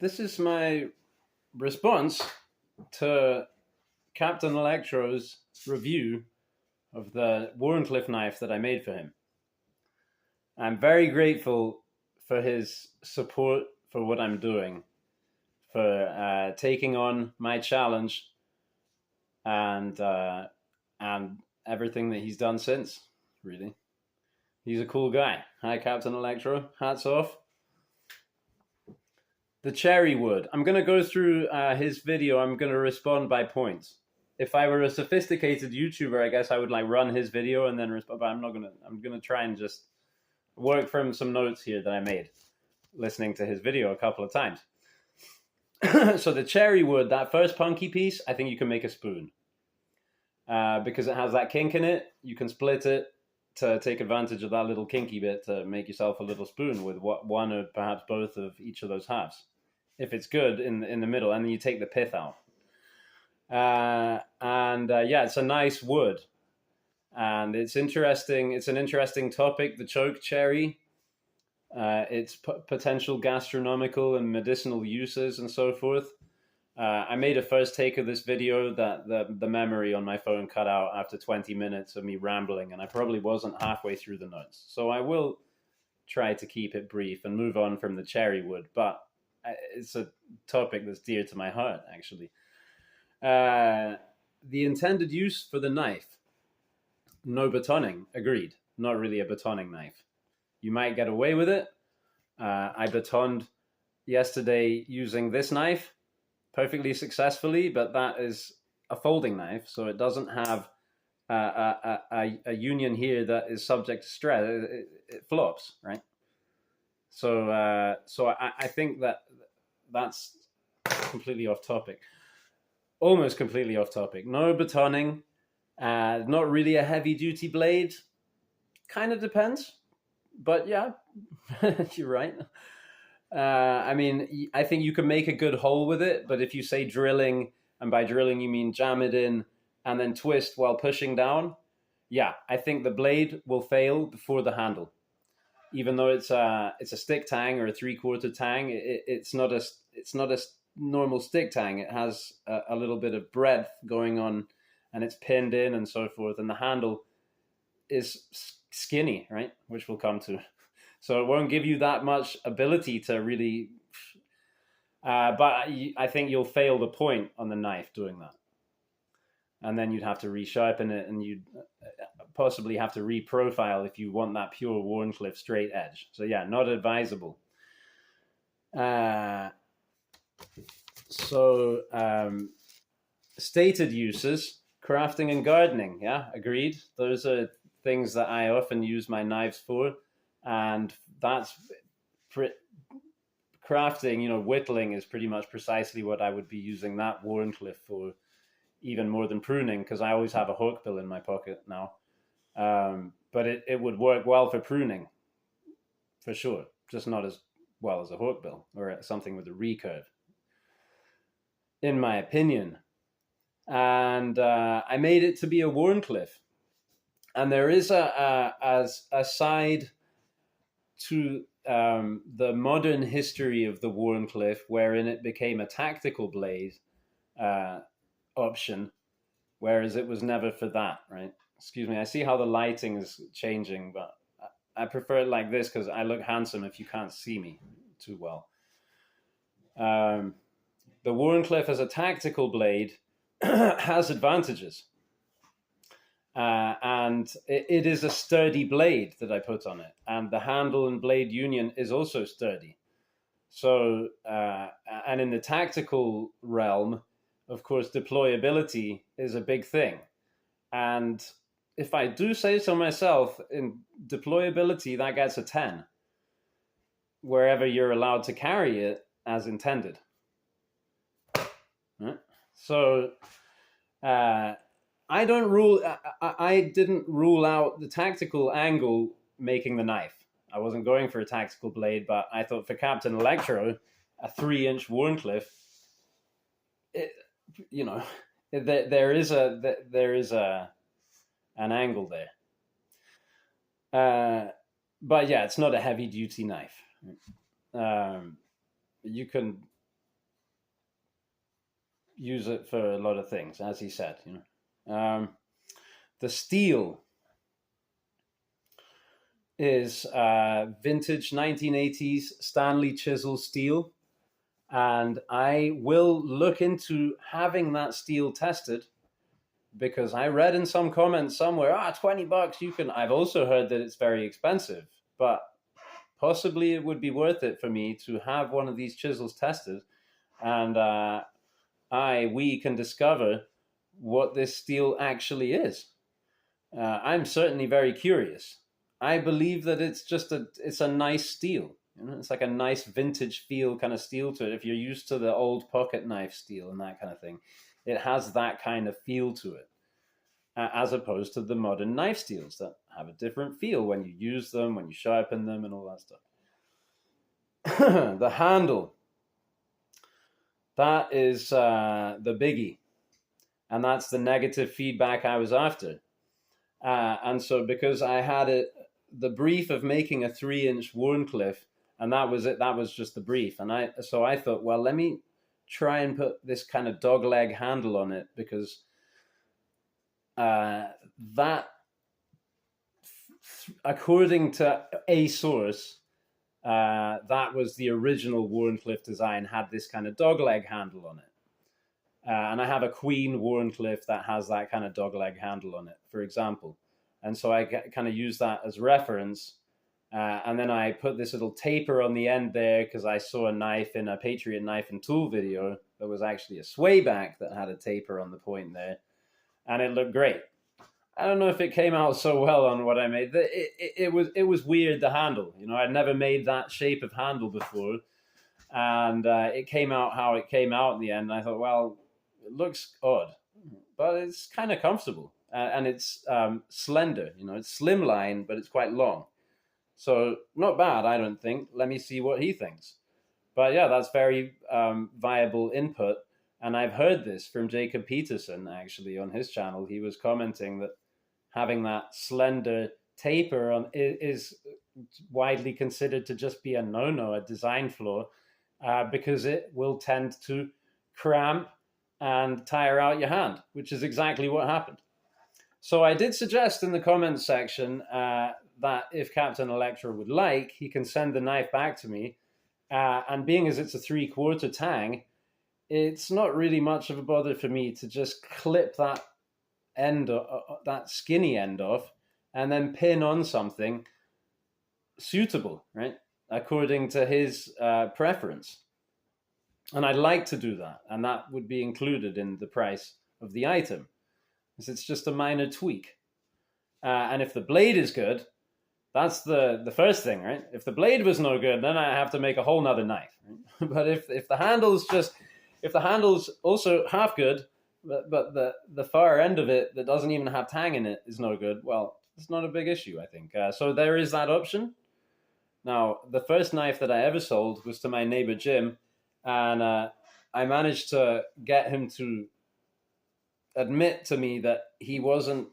this is my response to Captain Electro's review of the Wharncliffe knife that I made for him. I'm very grateful for his support for what I'm doing, for taking on my challenge, and everything that he's done since. Really, he's a cool guy. Hi, Captain Electro. Hats off. The cherry wood. I'm going to go through his video. I'm going to respond by points. If I were a sophisticated YouTuber, I guess I would like run his video and then respond. But I'm not going to. I'm going to try and just work from some notes here that I made listening to his video a couple of times. So the cherry wood, that first punky piece, I think you can make a spoon. Because it has that kink in it, you can split it to take advantage of that little kinky bit to make yourself a little spoon with one or perhaps both of each of those halves. If it's good in the middle, and then you take the pith out. Yeah, it's a nice wood. And it's interesting. It's an interesting topic, the choke cherry. Its potential gastronomical and medicinal uses and so forth. I made a first take of this video that the memory on my phone cut out after 20 minutes of me rambling, and I probably wasn't halfway through the notes. So I will try to keep it brief and move on from the cherry wood, but it's a topic that's dear to my heart, actually. The intended use for the knife. No batoning, agreed. Not really a batoning knife. You might get away with it. I batoned yesterday using this knife perfectly successfully, but that is a folding knife, so it doesn't have a union here that is subject to stress. It flops, right? So I think that's completely off topic. Almost completely off topic. No batoning. Not really a heavy-duty blade. Kind of depends. But yeah, you're right. I mean, I think you can make a good hole with it, but if you say drilling, and by drilling you mean jam it in and then twist while pushing down, yeah, I think the blade will fail before the handle. Even though it's a stick tang or a 3/4 tang, it's not a normal stick tang. It has a little bit of breadth going on, and it's pinned in and so forth, and the handle is skinny, right? Which we'll come to. So it won't give you that much ability to really... but I think you'll fail the point on the knife doing that. And then you'd have to resharpen it, and you'd possibly have to reprofile if you want that pure Wharncliffe straight edge. So yeah, not advisable. Stated uses, crafting and gardening. Yeah, agreed. Those are things that I often use my knives for. And that's crafting, whittling is pretty much precisely what I would be using that Wharncliffe for, even more than pruning, because I always have a hawkbill in my pocket now. But it would work well for pruning, for sure. Just not as well as a hawkbill or something with a recurve, in my opinion. And I made it to be a Wharncliffe. And there is a side to the modern history of the Wharncliffe, wherein it became a tactical blade option, whereas it was never for that, right? Excuse me, I see how the lighting is changing, but I prefer it like this because I look handsome if you can't see me too well. The Wharncliffe as a tactical blade has advantages. And it is a sturdy blade that I put on it. And the handle and blade union is also sturdy. So, and in the tactical realm, of course, deployability is a big thing. And if I do say so myself, in deployability, that gets a 10, wherever you're allowed to carry it as intended. Right? So, I didn't rule out the tactical angle making the knife. I wasn't going for a tactical blade, but I thought for Captain Electro, a 3-inch Wharncliffe, there is an angle there. But yeah, it's not a heavy duty knife. You can use it for a lot of things, as he said. The steel is vintage 1980s Stanley Chisel steel, and I will look into having that steel tested, because I read in some comments somewhere, $20 you can. I've also heard that it's very expensive, but possibly it would be worth it for me to have one of these chisels tested, and we can discover what this steel actually is. I'm certainly very curious. I believe that it's a nice steel. It's like a nice vintage feel kind of steel to it. If you're used to the old pocket knife steel and that kind of thing, it has that kind of feel to it, as opposed to the modern knife steels that have a different feel when you use them, when you sharpen them, and all that stuff. The handle, that is the biggie, and that's the negative feedback I was after. And so, because I had the brief of making a 3-inch Wharncliffe, and that was it. That was just the brief, and I thought, well, let me try and put this kind of dogleg handle on it, because that, according to a source, that was the original Wharncliffe design, had this kind of dogleg handle on it. And I have a Queen Wharncliffe that has that kind of dogleg handle on it, for example. And so I kind of use that as reference. And then I put this little taper on the end there, because I saw a knife in a Patriot knife and tool video that was actually a swayback that had a taper on the point there. And it looked great. I don't know if it came out so well on what I made. It was weird, the handle. I'd never made that shape of handle before. And it came out how it came out in the end. And I thought, well, it looks odd, but it's kind of comfortable. And it's slender. It's slimline, but it's quite long. So not bad, I don't think. Let me see what he thinks. But yeah, that's very viable input. And I've heard this from Jacob Peterson, actually, on his channel. He was commenting that having that slender taper on is widely considered to just be a no-no, a design flaw, because it will tend to cramp and tire out your hand, which is exactly what happened. So I did suggest in the comments section that if Captain Electro would like, he can send the knife back to me. And being as it's a 3/4 tang, it's not really much of a bother for me to just clip that end, that skinny end off, and then pin on something suitable, right, according to his preference. And I'd like to do that, and that would be included in the price of the item, because it's just a minor tweak. And if the blade is good, that's the first thing, right? If the blade was no good, then I have to make a whole nother knife. Right? But if the handle's also half good, but the far end of it that doesn't even have tang in it is no good, well, it's not a big issue, I think. So there is that option. Now, the first knife that I ever sold was to my neighbor Jim, and I managed to get him to admit to me that he wasn't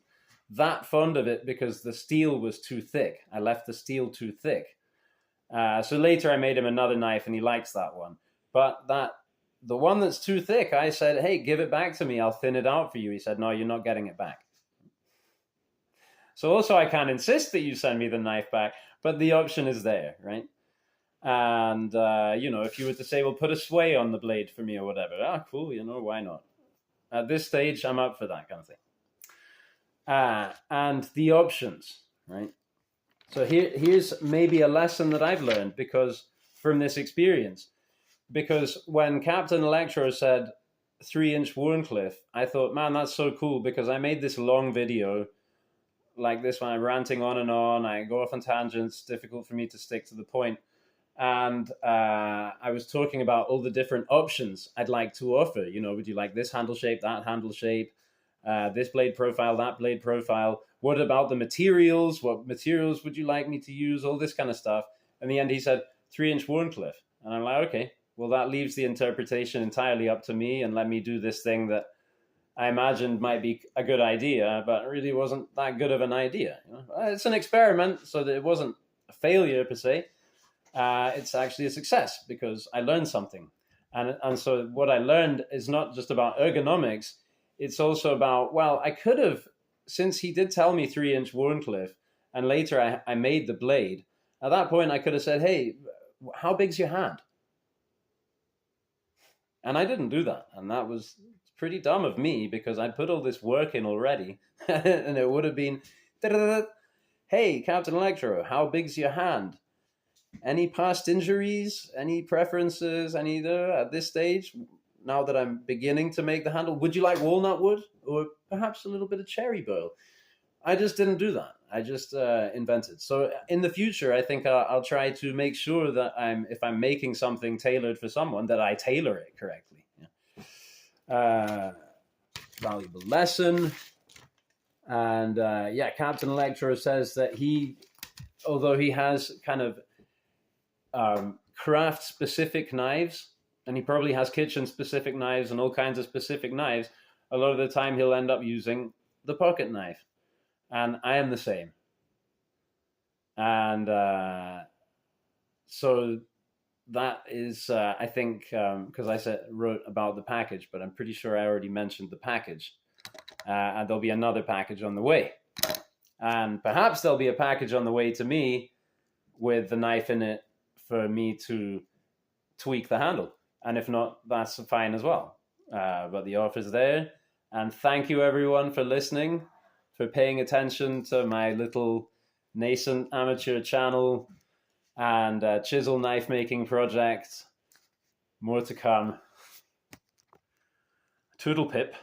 that fond of it because the steel was too thick. I left the steel too thick. So later I made him another knife, and he likes that one. But the one that's too thick, I said, hey, give it back to me. I'll thin it out for you. He said, no, you're not getting it back. So also I can't insist that you send me the knife back, but the option is there, right? And, if you were to say, well, put a sway on the blade for me or whatever, cool, why not? At this stage, I'm up for that kind of thing. And the options, right? So here's maybe a lesson that I've learned from this experience. Because when Captain Electro said 3-inch Wharncliffe, I thought, man, that's so cool, because I made this long video like this one. I'm ranting on, I go off on tangents, it's difficult for me to stick to the point. And I was talking about all the different options I'd like to offer. Would you like this handle shape, that handle shape, this blade profile, that blade profile? What about the materials? What materials would you like me to use? All this kind of stuff. In the end, he said 3-inch Wharncliffe. And I'm like, okay, well, that leaves the interpretation entirely up to me, and let me do this thing that I imagined might be a good idea, but it really wasn't that good of an idea. It's an experiment, so that it wasn't a failure per se. It's actually a success, because I learned something. And so what I learned is not just about ergonomics, it's also about, well, I could have, since he did tell me 3-inch Wharncliffe, and later I made the blade, at that point I could have said, hey, how big's your hand? And I didn't do that. And that was pretty dumb of me because I'd put all this work in already. And it would have been, hey, Captain Electro, how big's your hand? Any past injuries? Any preferences? Any at this stage? Now that I'm beginning to make the handle, would you like walnut wood or perhaps a little bit of cherry burl? I just didn't do that. I just invented. So in the future, I think I'll try to make sure that if I'm making something tailored for someone, that I tailor it correctly. Yeah. Valuable lesson. And yeah, Captain Electro says that although he has kind of craft specific knives, and he probably has kitchen specific knives and all kinds of specific knives, a lot of the time he'll end up using the pocket knife. And I am the same. And so that is, I think, because I wrote about the package, but I'm pretty sure I already mentioned the package. And there'll be another package on the way. And perhaps there'll be a package on the way to me with the knife in it for me to tweak the handle. And if not, that's fine as well. But the offer's there. And thank you, everyone, for listening, for paying attention to my little nascent amateur channel and chisel knife making project. More to come. Toodle pip.